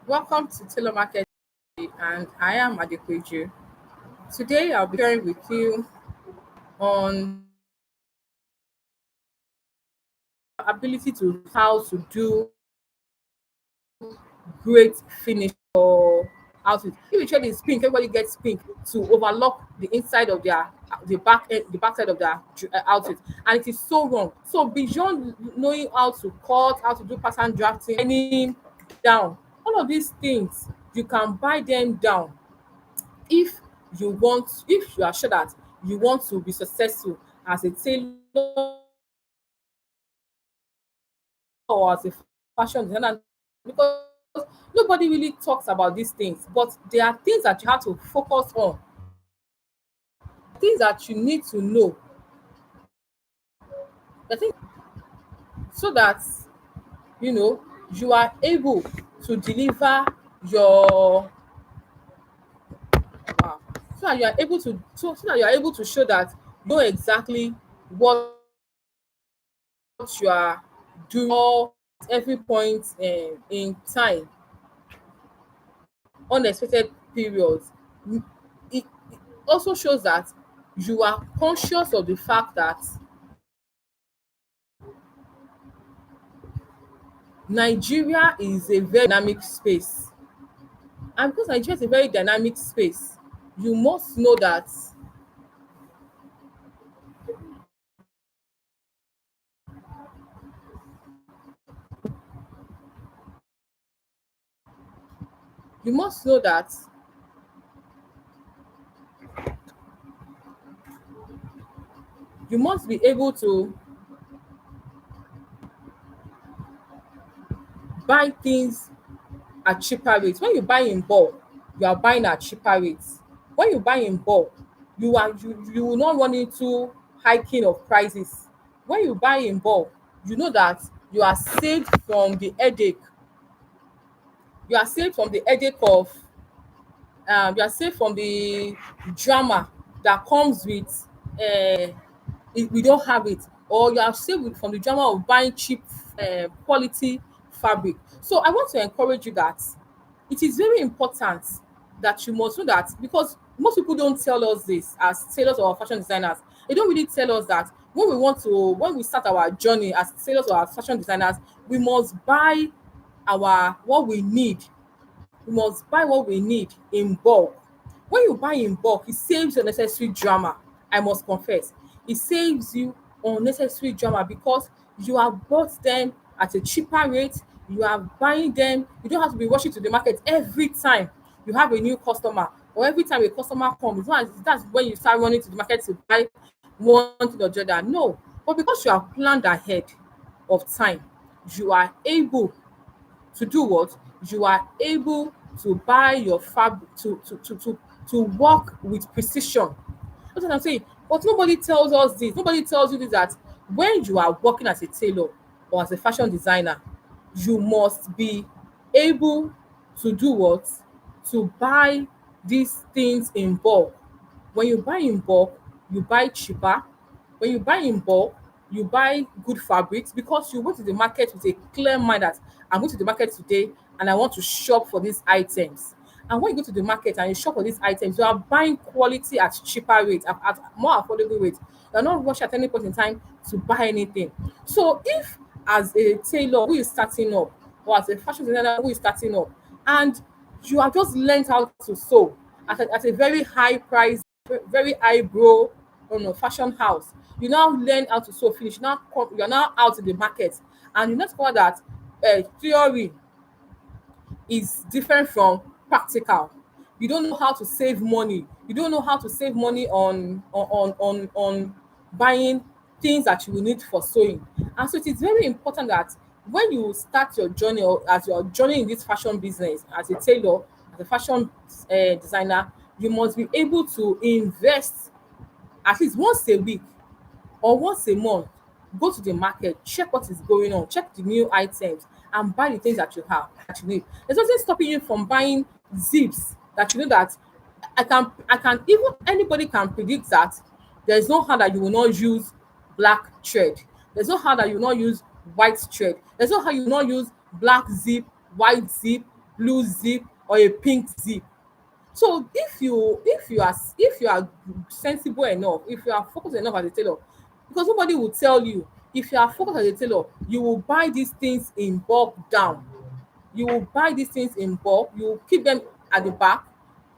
Welcome to Tailor Market, and I am Adequiju. Today, I'll be sharing with you on ability to how to do great finish or outfit. If you trade is pink, everybody gets pink to overlock the inside of their the backside of their outfit, and it is so wrong. So beyond knowing how to cut, how to do pattern drafting, any down, all of these things you can buy them down if if you are sure that you want to be successful as a tailor or as a fashion designer, because nobody really talks about these things, but there are things that you have to focus on, things that you need to know, the thing, so that you know you are able to deliver your so that you are able to so that you are able to show that you know exactly what you are doing at every point in time, unexpected periods. It also shows that you are conscious of the fact that Nigeria is a very dynamic space. And because Nigeria is a very dynamic space, you must know that you must know that you must be able to buy things at cheaper rates. When you buy in bulk, you are buying at cheaper rates. When you buy in bulk, you will not run into hiking of prices. When you buy in bulk, you know that you are saved from the headache. You are saved from the headache of you are saved from the drama that comes with if we don't have it, or you are saved from the drama of buying cheap quality fabric. So I want to encourage you that it is very important that you must know that, because most people don't tell us this as tailors or fashion designers. They don't really tell us that when we start our journey as tailors or as fashion designers, we must buy our what we need. We must buy what we need in bulk. When you buy in bulk, it saves unnecessary drama. I must confess, it saves you unnecessary drama because you have bought them at a cheaper rate. You are buying them. You don't have to be rushing to the market every time you have a new customer, or every time a customer comes. That's when you start running to the market to buy one thing or the other. No, but because you have planned ahead of time, you are able to do what? You are able to buy your fabric to work with precision. That's what I'm saying. But nobody tells us this. Nobody tells you this, that when you are working as a tailor or as a fashion designer, you must be able to do what? To buy these things in bulk. When you buy in bulk, you buy cheaper. When you buy in bulk, you buy good fabrics because you go to the market with a clear mind that I'm going to the market today and I want to shop for these items. And when you go to the market and you shop for these items, you are buying quality at cheaper rates, at more affordable rates. You are not rushing at any point in time to buy anything. So if as a tailor who is starting up, or as a fashion designer who is starting up, and you have just learned how to sew at a very high price, very high bro, fashion house. You now learn how to sew finish. You are now out in the market, and you discover that theory is different from practical. You don't know how to save money. You don't know how to save money on buying things that you will need for sewing. And so it is very important that when you start your journey, or as you are journeying in this fashion business as a tailor, as a fashion designer, you must be able to invest at least once a week or once a month. Go to the market, check what is going on, check the new items, and buy the things that you have, that you need. There's nothing stopping you from buying zips that you know that I can even anybody can predict that there's no how that you will not use black thread. There's no how that you will not use white thread. There's no how you will not use black zip, white zip, blue zip, or a pink zip. So if you are sensible enough, if you are focused enough as a tailor, because nobody will tell you, if you are focused as a tailor, you will buy these things in bulk down. You will buy these things in bulk, you will keep them at the back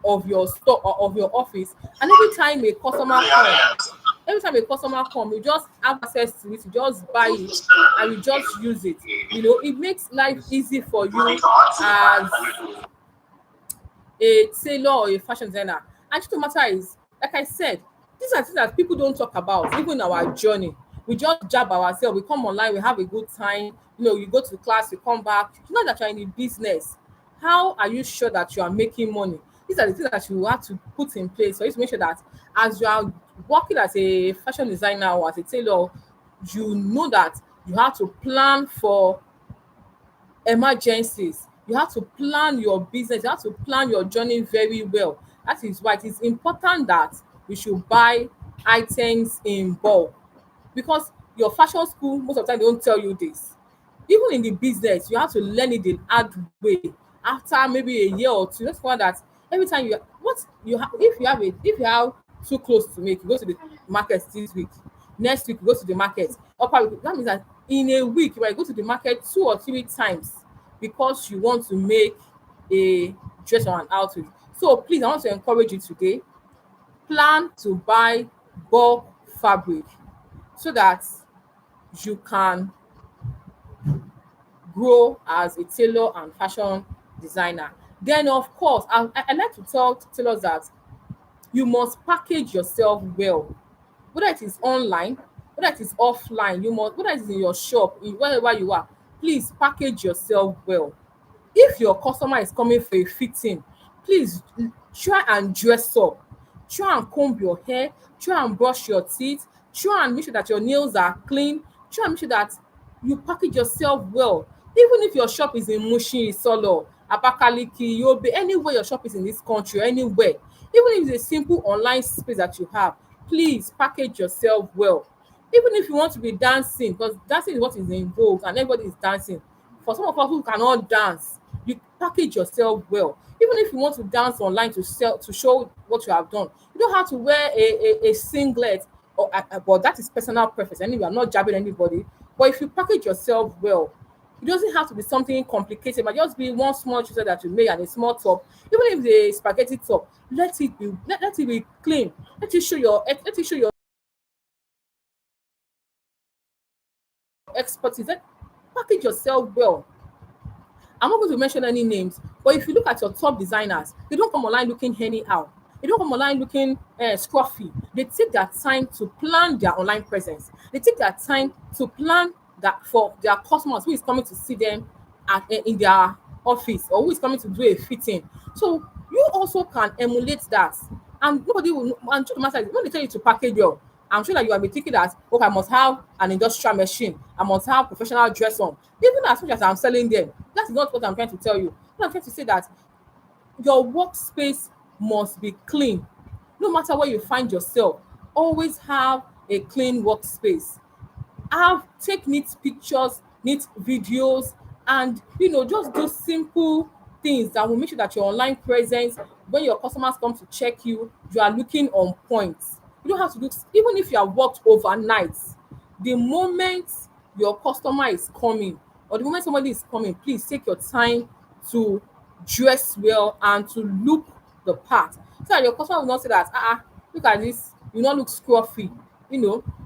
of your store or of your office, and every time a customer come, you just have access to it, you just buy it and you just use it. It makes life easy for you as a tailor or a fashion designer. And truth of the matter is, like I said, these are things that people don't talk about, even in our journey. We just jab ourselves, we come online, we have a good time. You go to class, you come back. You know that you're in the business. How are you sure that you are making money? These are the things that you have to put in place for you to make sure that as you are working as a fashion designer or as a tailor, you know that you have to plan for emergencies. You have to plan your business, you have to plan your journey very well. That is why it is important that we should buy items in bulk, because your fashion school most of the time don't tell you this. Even in the business, you have to learn it the hard way. After maybe a year or two, just find that every time if you have two clothes to make, you go to the market this week, next week you go to the market, upper week. That means that in a week you might go to the market 2 or 3 times because you want to make a dress or an outfit. So please, I want to encourage you today, plan to buy bulk fabric so that you can grow as a tailor and fashion designer. Then, of course, I like to tell tailors that you must package yourself well, whether it is online, whether it is offline, whether it is in your shop, wherever you are. Please package yourself well. If your customer is coming for a fitting, please try and dress up, try and comb your hair, try and brush your teeth, try and make sure that your nails are clean, try and make sure that you package yourself well. Even if your shop is in Mushin, Isolo, Abakaliki, Yobe, anywhere your shop is in this country, anywhere, even if it's a simple online space that you have, please package yourself well. Even if you want to be dancing, because dancing is what is in vogue and everybody is dancing. For some of us who cannot dance, you package yourself well. Even if you want to dance online to show what you have done, you don't have to wear a singlet, but that is personal preference. Anyway, I'm not jabbing anybody. But if you package yourself well, it doesn't have to be something complicated. It might just be one small trouser that you make and a small top. Even if it's a spaghetti top, let it be clean. Let it show your expertise. Package yourself well. I'm not going to mention any names, but if you look at your top designers, they don't come online looking anyhow. They don't come online looking scruffy. They take their time to plan their online presence. They take their time to plan that for their customers who is coming to see them in their office, or who is coming to do a fitting. So you also can emulate that. And nobody will know. And truth of the matter is, when they tell you to package well, I'm sure that you will be thinking that, okay, I must have an industrial machine, I must have professional dress on. Even as much as I'm selling them, that's not what I'm trying to tell you. What I'm trying to say that your workspace must be clean. No matter where you find yourself, always have a clean workspace. Take neat pictures, neat videos, and just do simple things that will make sure that your online presence, when your customers come to check you, you are looking on point. You don't have to do, even if you have worked overnight, the moment your customer is coming, or the moment somebody is coming, please take your time to dress well and to look the part, so that your customer will not say that, look at this, you not look scruffy.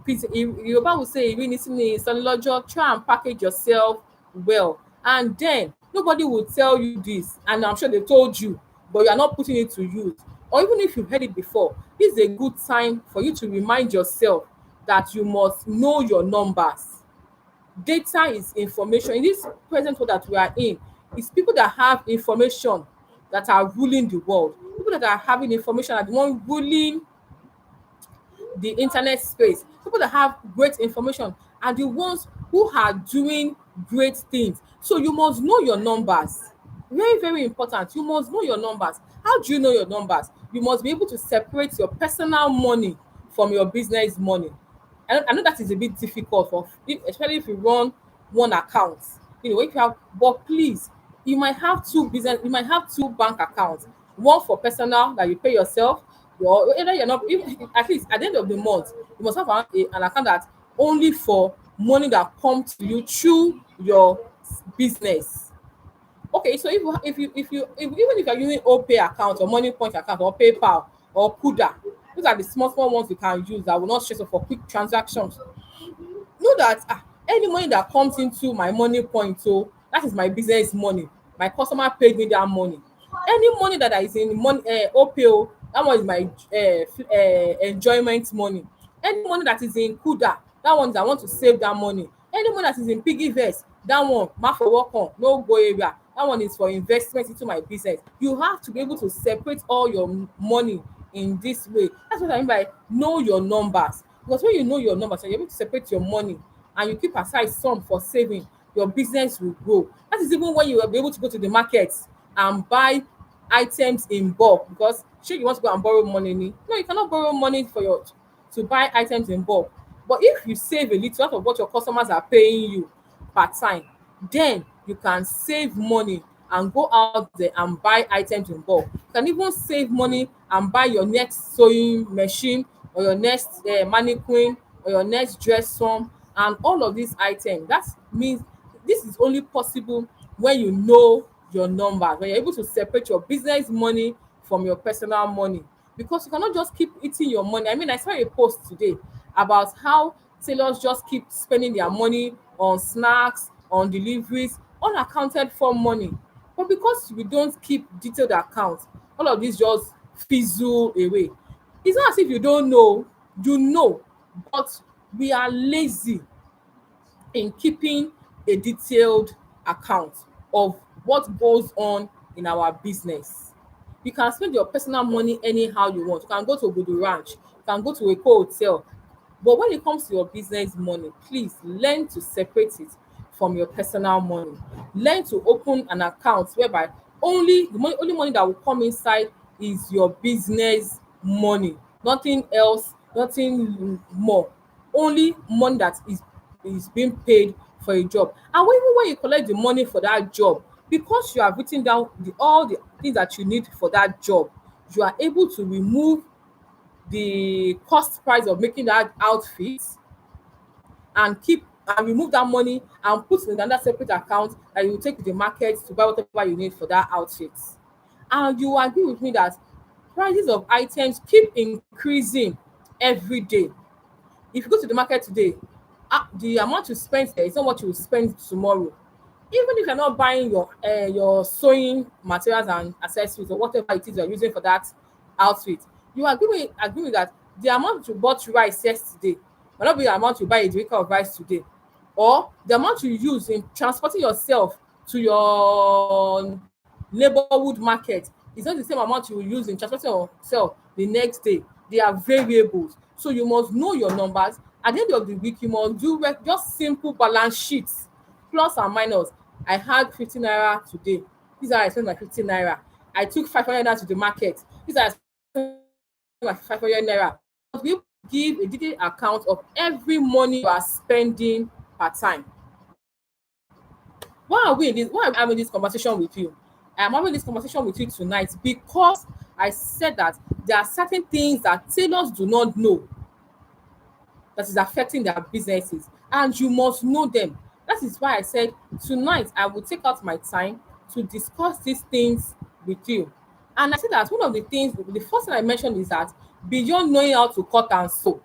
Please, Yoruba will say, "Iri nisini Sanilojo," try and package yourself well. And then nobody will tell you this, and I'm sure they told you, but you are not putting it to use. Or even if you've heard it before, this is a good time for you to remind yourself that you must know your numbers. Data is information. In this present world that we are in, it's people that have information that are ruling the world. People that are having information are the one ruling the internet space. People that have great information are the ones who are doing great things. So you must know your numbers. Very, very important. You must know your numbers. How do you know your numbers? You must be able to separate your personal money from your business money. I know that is a bit difficult for especially if you run one account. If you have, but please, you might have two bank accounts. One for personal that you pay yourself, or either you're not even, at least at the end of the month, you must have an account that only for money that comes to you through your business. Okay, so even if you're using OPay account or Money Point account or PayPal or Kuda, those are the small small ones you can use that will not stress you for quick transactions. Know that any money that comes into my Money Point, so that is my business money. My customer paid me that money. Any money that is in money OPay, that one is my enjoyment money. Any money that is in Kuda, that one is I want to save that money. Any money that is in piggyvest, that one ma for work on, no go area, that one is for investment into my business. You have to be able to separate all your money in this way. That's what I mean by know your numbers. Because when you know your numbers and you're able to separate your money and you keep aside some for saving, your business will grow. That is even when you will be able to go to the market and buy items in bulk. Because sure, you want to go and borrow money ni? No, you cannot borrow money for your to buy items in bulk. But if you save a little out of what your customers are paying you per time, then you can save money and go out there and buy items in bulk. You can even save money and buy your next sewing machine or your next mannequin or your next dress form and all of these items. That means this is only possible when you know your numbers, when you're able to separate your business money from your personal money, because you cannot just keep eating your money. I mean, I saw a post today about how tailors just keep spending their money on snacks, on deliveries, unaccounted for money. But because we don't keep detailed accounts, all of this just fizzle away. It's not as if you don't know, you know, but we are lazy in keeping a detailed account of what goes on in our business. You can spend your personal money anyhow you want. You can go to Obudu Ranch, you can go to a hotel. But when it comes to your business money, please learn to separate it from your personal money. Learn to open an account whereby only money that will come inside is your business money. Nothing else, nothing more. Only money that is being paid for a job. And even when you collect the money for that job, because you have written down all the things that you need for that job, you are able to remove the cost price of making that outfit and keep and remove that money and put in another separate account that you will take to the market to buy whatever you need for that outfit. And you agree with me that prices of items keep increasing every day. If you go to the market today, the amount you spend there is not what you will spend tomorrow. Even if you're not buying your sewing materials and accessories or whatever it is you're using for that outfit, you agree with that the amount you bought rice yesterday might not be the amount you buy a drink of rice today, or the amount you use in transporting yourself to your neighborhood market is not the same amount you will use in transporting yourself the next day. They are variables, so you must know your numbers. At the end of the week, you must do just simple balance sheets, plus and minus. I had 50 naira today. This is how I spent my 50 naira. I took 500 naira to the market. This is how I spent my 500 naira. You must be able to give a detailed account of every money you are spending per time. Why am I having this conversation with you? I am having this conversation with you tonight because I said that there are certain things that tailors do not know that is affecting their businesses, and you must know them. That is why I said tonight I will take out my time to discuss these things with you. And I said that one of the things, the first thing I mentioned is that beyond knowing how to cut and sew,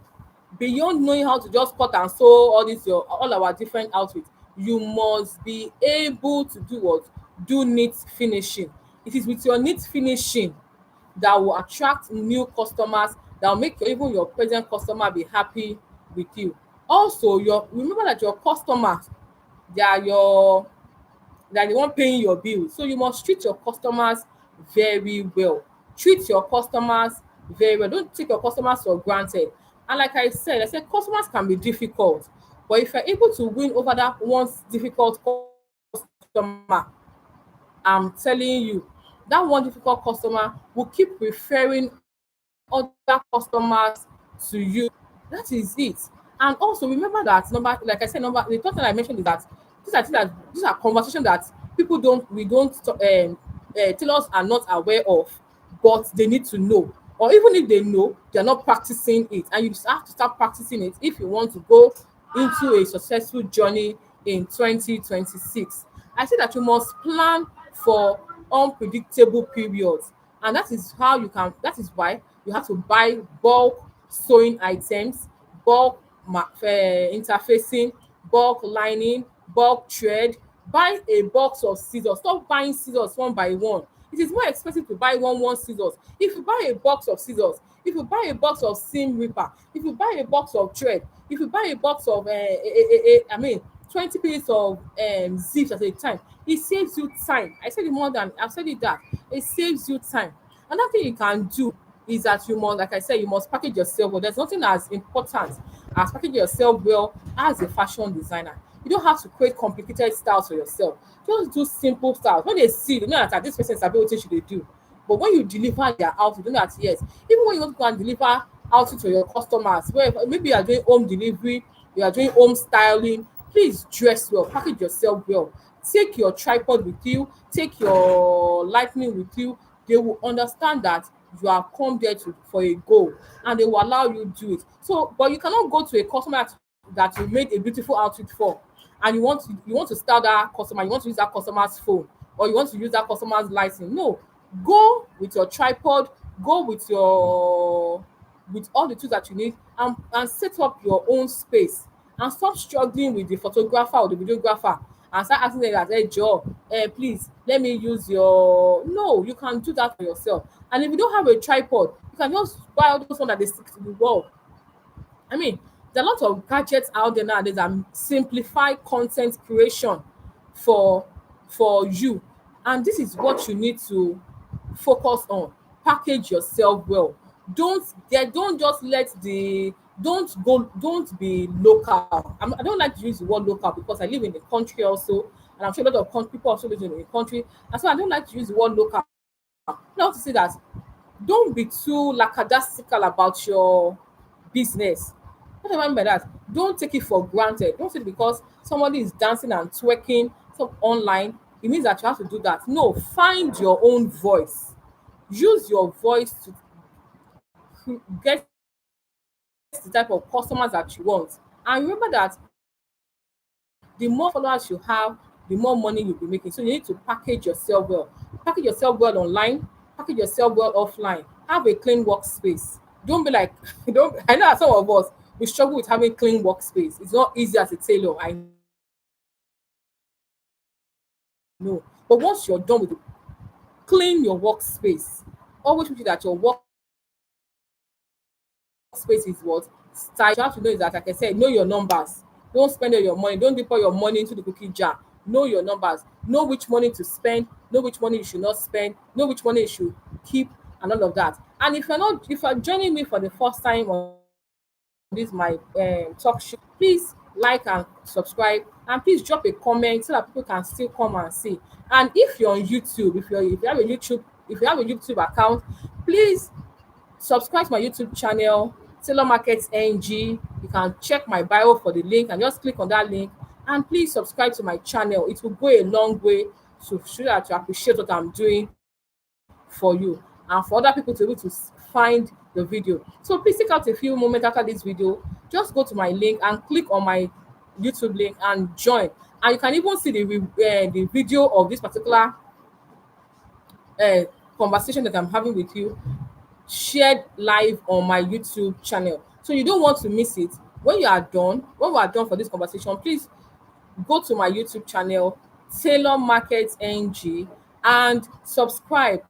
beyond knowing how to just cut and sew all our different outfits, you must be able to do what? Do neat finishing. It is with your neat finishing that will attract new customers, that will make even your present customer be happy with you. Also, your remember that your customers, they are your they are the one paying your bill. So you must treat your customers very well. Treat your customers very well. Don't take your customers for granted. And like I said customers can be difficult. But if you're able to win over that once difficult customer, I'm telling you, that one difficult customer will keep referring other customers to you. That is it. And also remember that number, like I said, number the third thing I mentioned is that these are conversations that people don't we don't tailors are not aware of, but they need to know. Or even if they know, they're not practicing it. And you just have to start practicing it if you want to go into a successful journey in 2026. I say that you must plan for unpredictable periods. And that is why you have to buy bulk sewing items, bulk interfacing, bulk lining, bulk thread. Buy a box of scissors. Stop buying scissors one by one. It is more expensive to buy one scissors. If you buy a box of scissors, if you buy a box of seam ripper, if you buy a box of thread, if you buy a box of I mean 20 pieces of zips at a time, it saves you time. I said it more than I've said it that it saves you time. Another thing you can do is that you must, like I said, you must package yourself well. There's nothing as important as packaging yourself well as a fashion designer. You don't have to create complicated styles for yourself. Just do simple styles. When they see, they know that this person sabi wetin she dey do. But when you deliver their outfit, you know that yes, even when you want to go and deliver outfit to your customers, where maybe you are doing home delivery, you are doing home styling, please dress well, package yourself well. Take your tripod with you, take your lightning with you. They will understand that you have come there for a goal, and they will allow you do it. So, but you cannot go to a customer that you made a beautiful outfit for, and you want to style that customer, you want to use that customer's phone, or you want to use that customer's lighting. No, go with your tripod, go with all the tools that you need, and set up your own space, and stop struggling with the photographer or the videographer and start asking them that, hey Joe, please let me use your. No, you can do that for yourself. And if you don't have a tripod, you can just buy all those ones that they stick to the wall. I mean, there are a lot of gadgets out there nowadays that simplify content creation for you. And this is what you need to focus on. Package yourself well. Don't just let the don't be local. I don't like to use the word local because I live in the country also, and I'm sure a lot of people also live in the country. And so I don't like to use the word local. I want to say that don't be too lackadaisical about your business. What do I mean by that? Don't take it for granted. Don't say because somebody is dancing and twerking online, it means that you have to do that. No, find your own voice. Use your voice to get the type of customers that you want. And remember that the more followers you have, the more money you'll be making. So you need to package yourself well. Package yourself well online, package yourself well offline. Have a clean workspace. Don't be like don't I know that some of us we struggle with having clean workspace. It's not easy as a tailor, I know. But once you're done with it, clean your workspace. Always make sure that your workspace is what style. What you have to know is that, like I said, know your numbers. Don't spend all your money. Don't dip all your money into the cookie jar. Know your numbers. Know which money to spend. Know which money you should not spend. Know which money you should keep, and all of that. And if you're joining me for the first time on this my talk show, please like and subscribe, and please drop a comment so that people can still come and see. And if you're on YouTube, if you have a YouTube account, please subscribe to my YouTube channel, Tailor Market NG. You can check my bio for the link and just click on that link. And please subscribe to my channel. It will go a long way to show that you appreciate what I'm doing for you and for other people to be able to find the video. So please take out a few moments after this video. Just go to my link and click on my YouTube link and join. And you can even see the video of this particular uh, conversation that I'm having with you shared live on my YouTube channel. So you don't want to miss it. When we are done for this conversation, please go to my YouTube channel, Tailor Market NG, and subscribe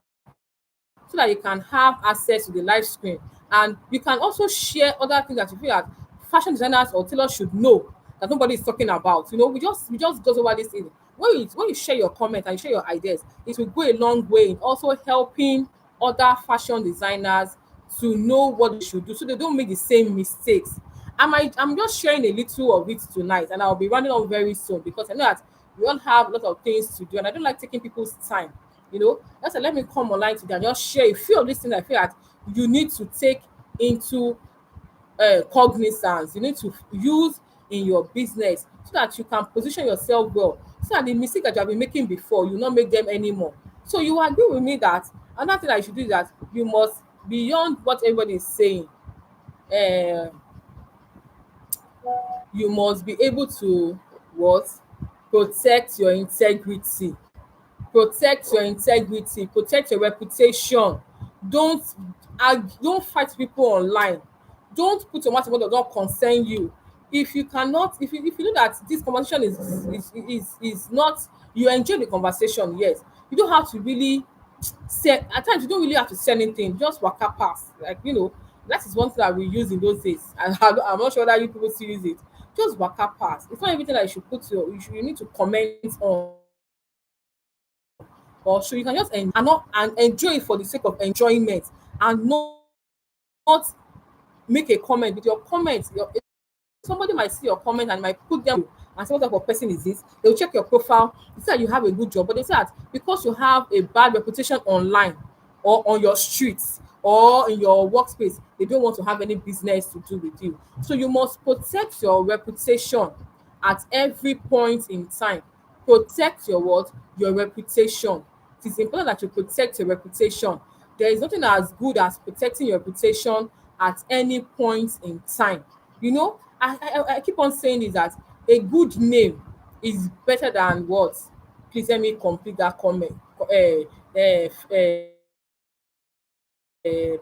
so that you can have access to the live screen. And you can also share other things that you feel that fashion designers or tailors should know that nobody is talking about. You know, we just goes over this thing. When you share your comments and you share your ideas, it will go a long way in also helping other fashion designers to know what they should do so they don't make the same mistakes. I'm just sharing a little of it tonight, and I'll be running on very soon because I know that we all have a lot of things to do, and I don't like taking people's time. That's why let me come online today and just share a few of these things I feel that you need to take into cognizance. You need to use in your business so that you can position yourself well, so that the mistake that you have been making before, you not make them anymore. So you agree with me that another thing I should do is that you must, beyond what everybody is saying, uh, you must be able to what, protect your integrity, protect your reputation. don't don't fight people online. Don't put your mouth in what does not concern you. If you cannot, if you know that this conversation is not, you enjoy the conversation, yes, you don't have to really say, at times you don't really have to say anything, just waka pass, like, that is one thing that we use in those days, and I'm not sure that you people still use it. Just waka pass. It's not everything that you should put your, you need to comment on, or so you can just and enjoy it for the sake of enjoyment, and not make a comment with your comment. Somebody might see your comment and might put them and say, what type of person is this? They'll check your profile. They say that you have a good job, but they say that because you have a bad reputation online or on your streets or in your workspace, they don't want to have any business to do with you. So you must protect your reputation at every point in time. Protect your what? Your reputation. It is important that you protect your reputation. There is nothing as good as protecting your reputation at any point in time. I keep on saying is that a good name is better than what? Please let me complete that comment.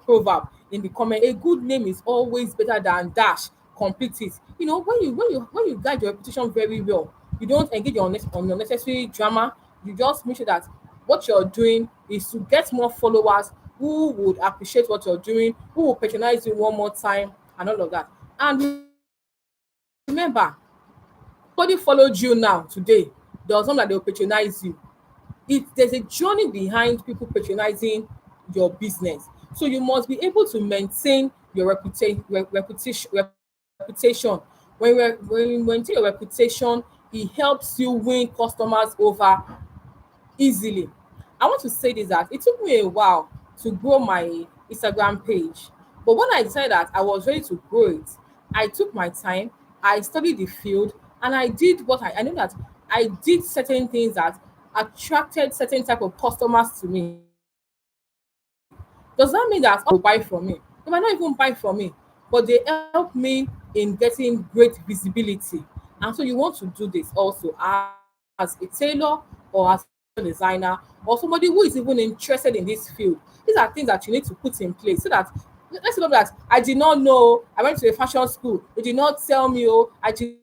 Proverb in the comment. A good name is always better than dash. Complete it. When you guide your reputation very well, you don't engage on unnecessary drama. You just make sure that what you're doing is to get more followers who would appreciate what you're doing, who will patronize you one more time, and all of that. And remember, somebody followed you now today, does not that they will patronize you. There's a journey behind people patronizing your business. So you must be able to maintain your reputation. When you maintain your reputation, it helps you win customers over easily. I want to say this, that it took me a while to grow my Instagram page. But when I decided that I was ready to grow it, I took my time, I studied the field, and I did what I know that I did certain things that attracted certain type of customers to me. Does that mean that all will buy from me? They might not even buy from me, but they help me in getting great visibility. And so you want to do this also as a tailor or as a fashion designer or somebody who is even interested in this field. These are things that you need to put in place so that, let's say that I did not know, I went to a fashion school, they did not tell me, oh, I did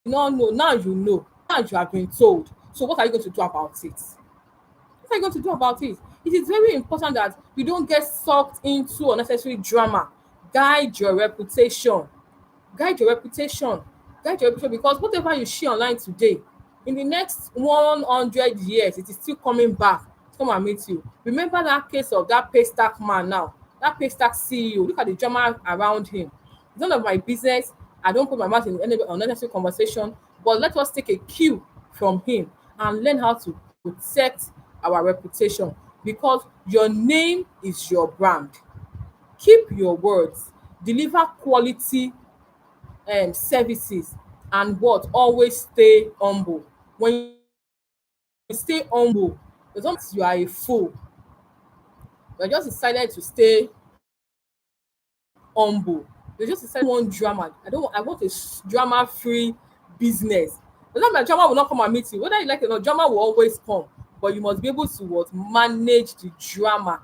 not know. Now you know. Now you have been told. So what are you going to do about it? What are you going to do about it? It is very important that you don't get sucked into unnecessary drama. Guide your reputation. Guide your reputation. Guide your reputation, because whatever you share online today, in the next 100 years, it is still coming back to come and meet you. Remember that case of that paystack man now, that paystack CEO. Look at the drama around him. It's none of my business. I don't put my mouth in any unnecessary conversation, but let us take a cue from him and learn how to protect our reputation, because your name is your brand. Keep your words, deliver quality services, and what, always stay humble. When you stay humble, it's not that you are a fool, you just decided to stay humble. You just decided, I don't want drama. I want a drama free business. It's not that drama will not come and meet you, whether you like it or not. Drama will always come, but you must be able to what, manage the drama.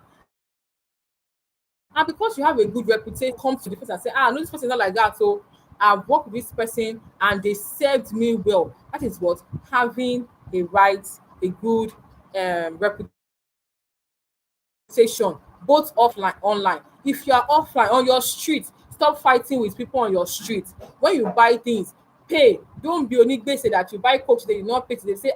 And because you have a good reputation, come to the person and say, no, this person is not like that. So I've worked with this person and they served me well. That is what, having a good reputation, both offline, online. If you are offline on your street, stop fighting with people on your street. When you buy things, pay. Don't be onigbe say that you buy coach, they did not pay. They say,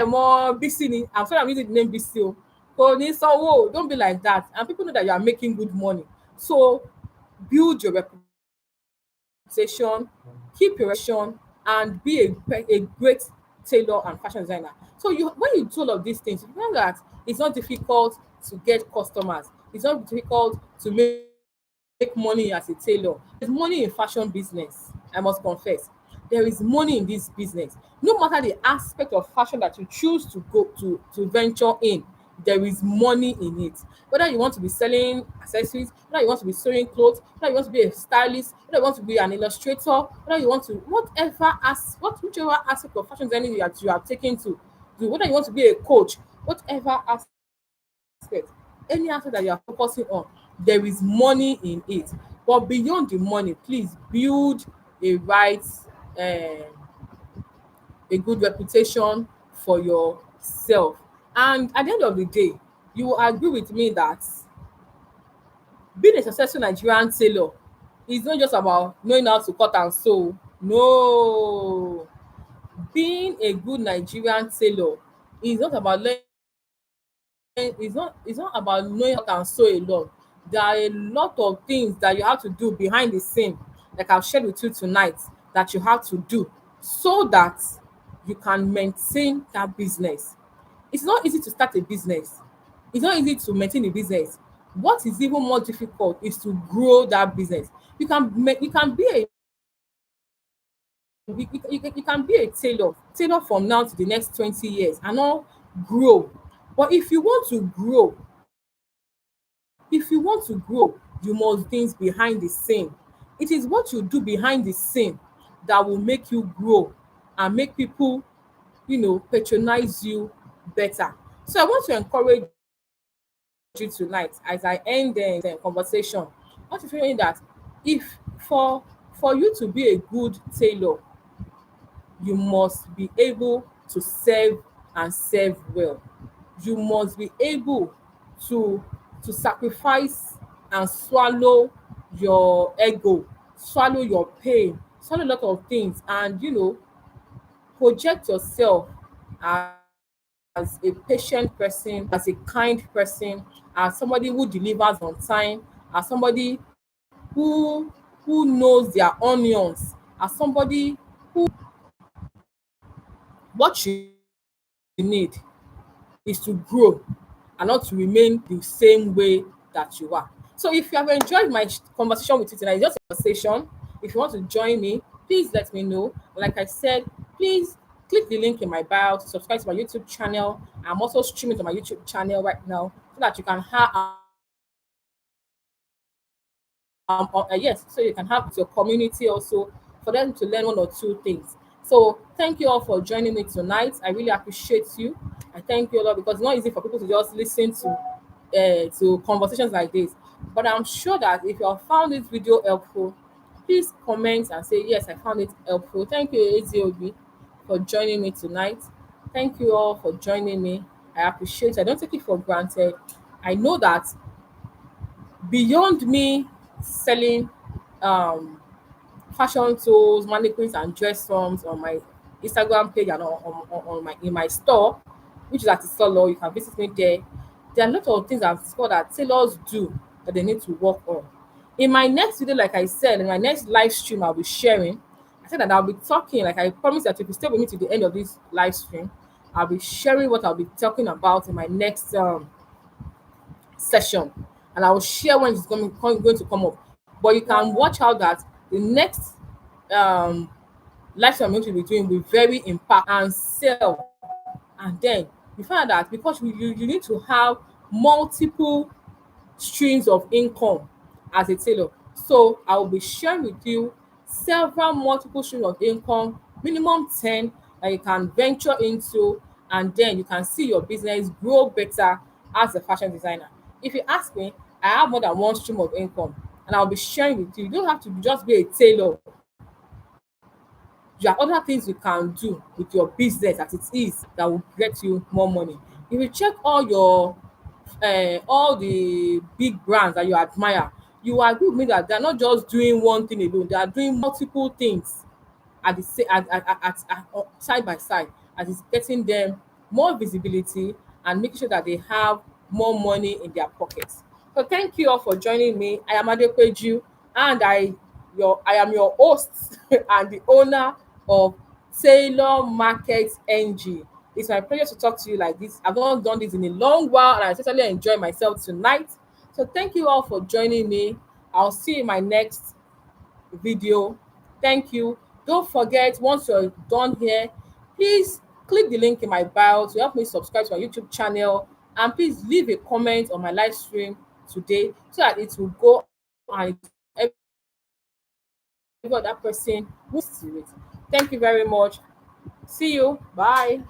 more BC ni. I'm sorry, I'm using the name BC. Don't be like that. And people know that you are making good money. So build your reputation. keep your reputation, and be a great tailor and fashion designer. So you when you do all of these things, you find that it's not difficult to get customers. It's not difficult to make money as a tailor. There's money in fashion business, I must confess. There is money in this business. No matter the aspect of fashion that you choose to go to venture in, there is money in it. Whether you want to be selling accessories, whether you want to be sewing clothes, whether you want to be a stylist, whether you want to be an illustrator, whether you want to whichever aspect of fashion designing you have taken to do, whether you want to be a coach, whatever aspect, any aspect that you are focusing on, there is money in it. But beyond the money, please build a right um a good reputation for yourself. And at the end of the day, you will agree with me that being a successful Nigerian tailor is not just about knowing how to cut and sew. No. Being a good Nigerian tailor is not about it's not about knowing how to cut and sew alone. There are a lot of things that you have to do behind the scene, like I've shared with you tonight, that you have to do so that you can maintain that business. It's not easy to start a business. It's not easy to maintain a business. What is even more difficult is to grow that business. You can be a you can be a tailor from now to the next 20 years and not grow. But if you want to grow, you must things behind the scene. It is what you do behind the scene that will make you grow and make people, patronize you better. So I want to encourage you tonight as I end the conversation. I want to tell you that if for you to be a good tailor, you must be able to serve and serve well. You must be able to sacrifice and swallow your ego, swallow your pain, swallow a lot of things, and project yourself as a patient person, as a kind person, as somebody who delivers on time, as somebody who knows their onions, as somebody what you need is to grow and not to remain the same way that you are. So if you have enjoyed my conversation with you tonight, it's just a conversation. If you want to join me, please let me know. Like I said, please click the link in my bio to subscribe to my YouTube channel. I'm also streaming to my YouTube channel right now so that you can have yes, so you can have with your community also for them to learn one or two things. So thank you all for joining me tonight. I really appreciate you. I thank you a lot because it's not easy for people to just listen to conversations like this. But I'm sure that if you have found this video helpful, please comment and say yes, I found it helpful. Thank you, AZOB, for joining me tonight. Thank you all for joining me. I appreciate it. I don't take it for granted. I know that beyond me selling um fashion tools, mannequins, and dress forms on my Instagram page and on my in my store, which is at Tailor. You can visit me there. There are a lot of things I've discovered that tailors do that they need to work on. In my next video, like I said, in my next live stream, I'll be sharing. I said that I'll be talking, like I promised that if you stay with me to the end of this live stream, I'll be sharing what I'll be talking about in my next session, and I will share when it's going to come up. But you can watch out that the next um live stream I'm going to be doing will very impact and sell. And then you find out that because you need to have multiple streams of income as a tailor. So I will be sharing with you several multiple streams of income, minimum 10 that you can venture into, and then you can see your business grow better as a fashion designer. If you ask me, I have more than one stream of income, and I'll be sharing with you. You don't have to just be a tailor. There are other things you can do with your business as it is that will get you more money. If you check all the big brands that you admire, you will agree with me that they are not just doing one thing alone. They are doing multiple things at the sa- side by side, as it's getting them more visibility and making sure that they have more money in their pockets. So thank you all for joining me. I am Adepeju, and I your host and the owner of Tailor Market NG. It's my pleasure to talk to you like this. I've not done this in a long while, and I certainly enjoy myself tonight. So thank you all for joining me. I'll see you in my next video. Thank you. Don't forget, once you're done here, please click the link in my bio to help me subscribe to my YouTube channel, and please leave a comment on my live stream today so that it will go and it will reach every other person who needs to listen to it. Thank you very much. See you. Bye.